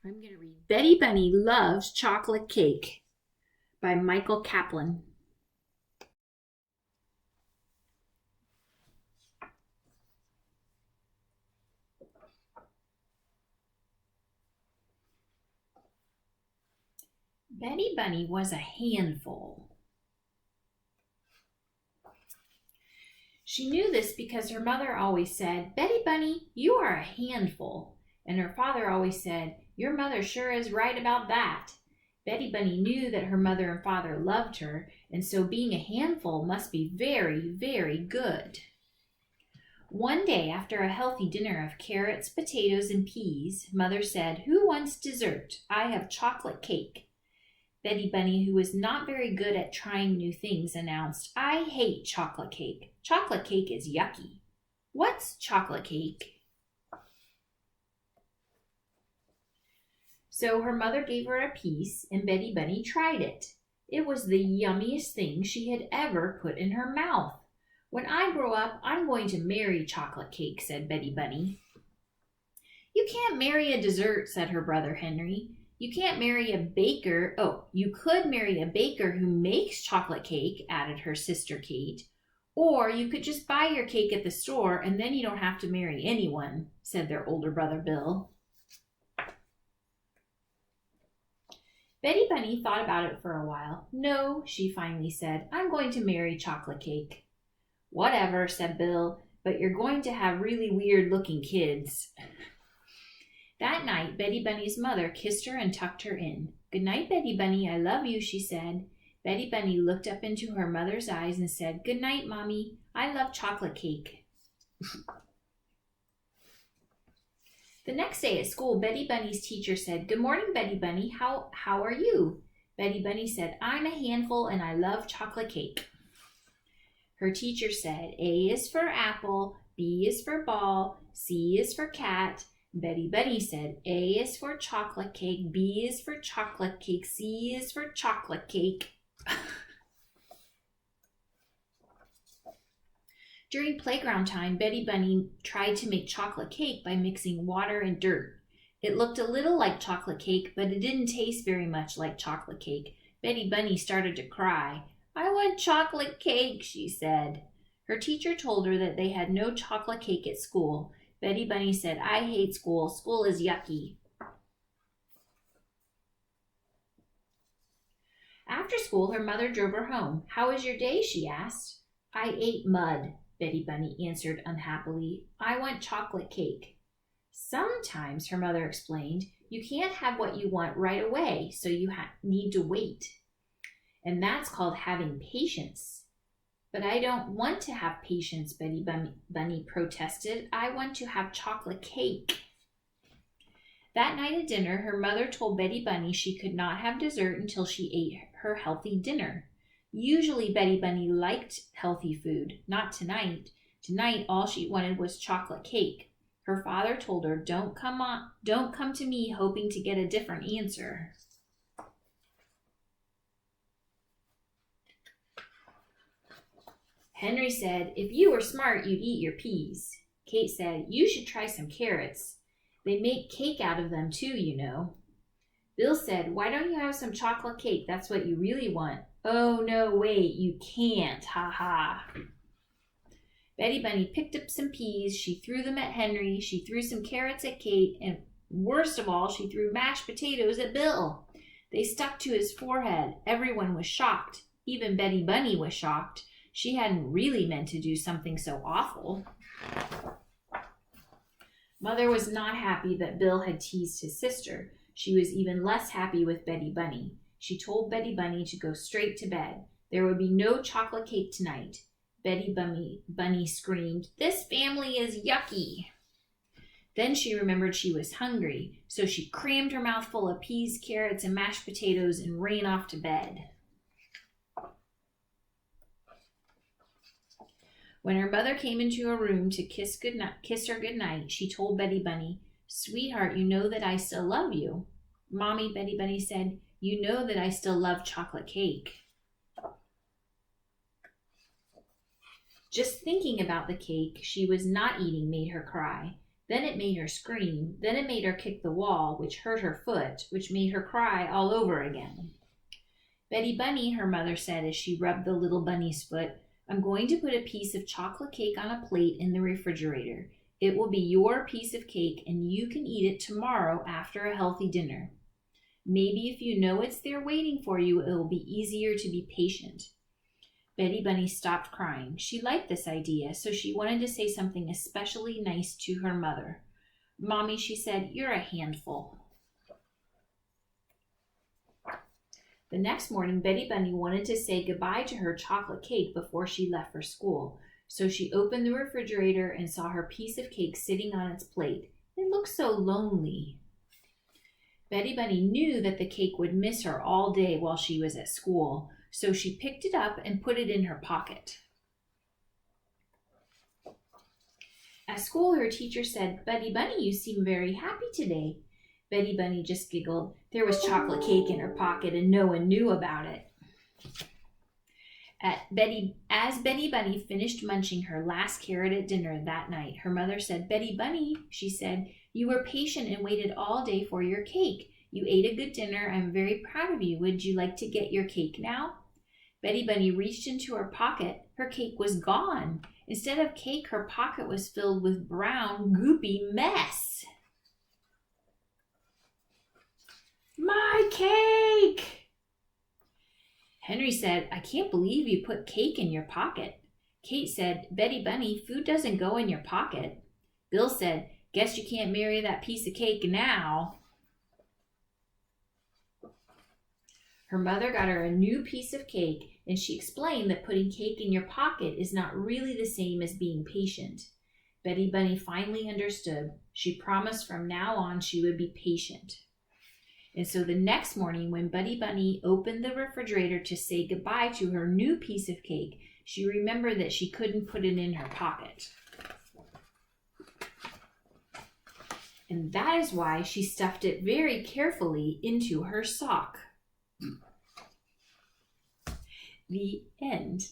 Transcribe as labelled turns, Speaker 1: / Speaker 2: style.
Speaker 1: I'm going to read Betty Bunny Loves Chocolate Cake by Michael Kaplan. Betty Bunny was a handful. She knew this because her mother always said, "Betty Bunny, you are a handful." And her father always said, "Your mother sure is right about that." Betty Bunny knew that her mother and father loved her, and so being a handful must be very, very good. One day, after a healthy dinner of carrots, potatoes, and peas, Mother said, "Who wants dessert? I have chocolate cake." Betty Bunny, who was not very good at trying new things, announced, "I hate chocolate cake. Chocolate cake is yucky." "What's chocolate cake?" So her mother gave her a piece, and Betty Bunny tried it. It was the yummiest thing she had ever put in her mouth. "When I grow up, I'm going to marry chocolate cake," said Betty Bunny. "You can't marry a dessert," said her brother Henry. "You can't marry a baker." "Oh, you could marry a baker who makes chocolate cake," added her sister Kate. "Or you could just buy your cake at the store and then you don't have to marry anyone," said their older brother Bill. Betty Bunny thought about it for a while. "No," she finally said, "I'm going to marry chocolate cake." "Whatever," said Bill, "but you're going to have really weird-looking kids." That night, Betty Bunny's mother kissed her and tucked her in. "Good night, Betty Bunny, I love you," she said. Betty Bunny looked up into her mother's eyes and said, "Good night, Mommy, I love chocolate cake." The next day at school, Betty Bunny's teacher said, "Good morning, Betty Bunny, how are you?" Betty Bunny said, "I'm a handful and I love chocolate cake." Her teacher said, "A is for apple, B is for ball, C is for cat." Betty Bunny said, "A is for chocolate cake, B is for chocolate cake, C is for chocolate cake." During playground time, Betty Bunny tried to make chocolate cake by mixing water and dirt. It looked a little like chocolate cake, but it didn't taste very much like chocolate cake. Betty Bunny started to cry. "I want chocolate cake," she said. Her teacher told her that they had no chocolate cake at school. Betty Bunny said, "I hate school. School is yucky." After school, her mother drove her home. "How was your day?" she asked. "I ate mud," Betty Bunny answered unhappily. "I want chocolate cake." "Sometimes," her mother explained, "you can't have what you want right away, so you need to wait. And that's called having patience." "But I don't want to have patience," Betty Bunny protested. "I want to have chocolate cake." That night at dinner, her mother told Betty Bunny she could not have dessert until she ate her healthy dinner. Usually Betty Bunny liked healthy food. Not tonight. Tonight all she wanted was chocolate cake. Her father told her, Don't come to me hoping to get a different answer." Henry said, "If you were smart, you'd eat your peas." Kate said, "You should try some carrots. They make cake out of them too, you know." Bill said, "Why don't you have some chocolate cake? That's what you really want." "Oh, no, wait, you can't, ha ha." Betty Bunny picked up some peas. She threw them at Henry. She threw some carrots at Kate. And worst of all, she threw mashed potatoes at Bill. They stuck to his forehead. Everyone was shocked. Even Betty Bunny was shocked. She hadn't really meant to do something so awful. Mother was not happy that Bill had teased his sister. She was even less happy with Betty Bunny. She told Betty Bunny to go straight to bed. There would be no chocolate cake tonight. Betty Bunny screamed, "This family is yucky." Then she remembered she was hungry, so she crammed her mouth full of peas, carrots, and mashed potatoes and ran off to bed. When her mother came into her room to kiss her goodnight, she told Betty Bunny, "Sweetheart, you know that I still love you." "Mommy," Betty Bunny said, "you know that I still love chocolate cake." Just thinking about the cake she was not eating made her cry. Then it made her scream. Then it made her kick the wall, which hurt her foot, which made her cry all over again. Betty Bunny, her mother said as she rubbed the little bunny's foot, I'm going to put a piece of chocolate cake on a plate in the refrigerator. It will be your piece of cake, and you can eat it tomorrow after a healthy dinner. Maybe if you know it's there waiting for you, it will be easier to be patient. Betty Bunny stopped crying. She liked this idea, so she wanted to say something especially nice to her mother. Mommy, she said, you're a handful. The next morning, Betty Bunny wanted to say goodbye to her chocolate cake before she left for school. So she opened the refrigerator and saw her piece of cake sitting on its plate. It looked so lonely. Betty Bunny knew that the cake would miss her all day while she was at school, so she picked it up and put it in her pocket. At school, her teacher said, Betty Bunny, you seem very happy today. Betty Bunny just giggled. There was chocolate cake in her pocket and no one knew about it. As Betty Bunny finished munching her last carrot at dinner that night, her mother said, Betty Bunny, she said, you were patient and waited all day for your cake. You ate a good dinner. I'm very proud of you. Would you like to get your cake now? Betty Bunny reached into her pocket. Her cake was gone. Instead of cake, her pocket was filled with brown, goopy mess. My cake! Henry said, I can't believe you put cake in your pocket. Kate said, Betty Bunny, food doesn't go in your pocket. Bill said, guess you can't marry that piece of cake now. Her mother got her a new piece of cake, and she explained that putting cake in your pocket is not really the same as being patient. Betty Bunny finally understood. She promised from now on she would be patient. And so the next morning, when Betty Bunny opened the refrigerator to say goodbye to her new piece of cake, she remembered that she couldn't put it in her pocket. And that is why she stuffed it very carefully into her sock. The end.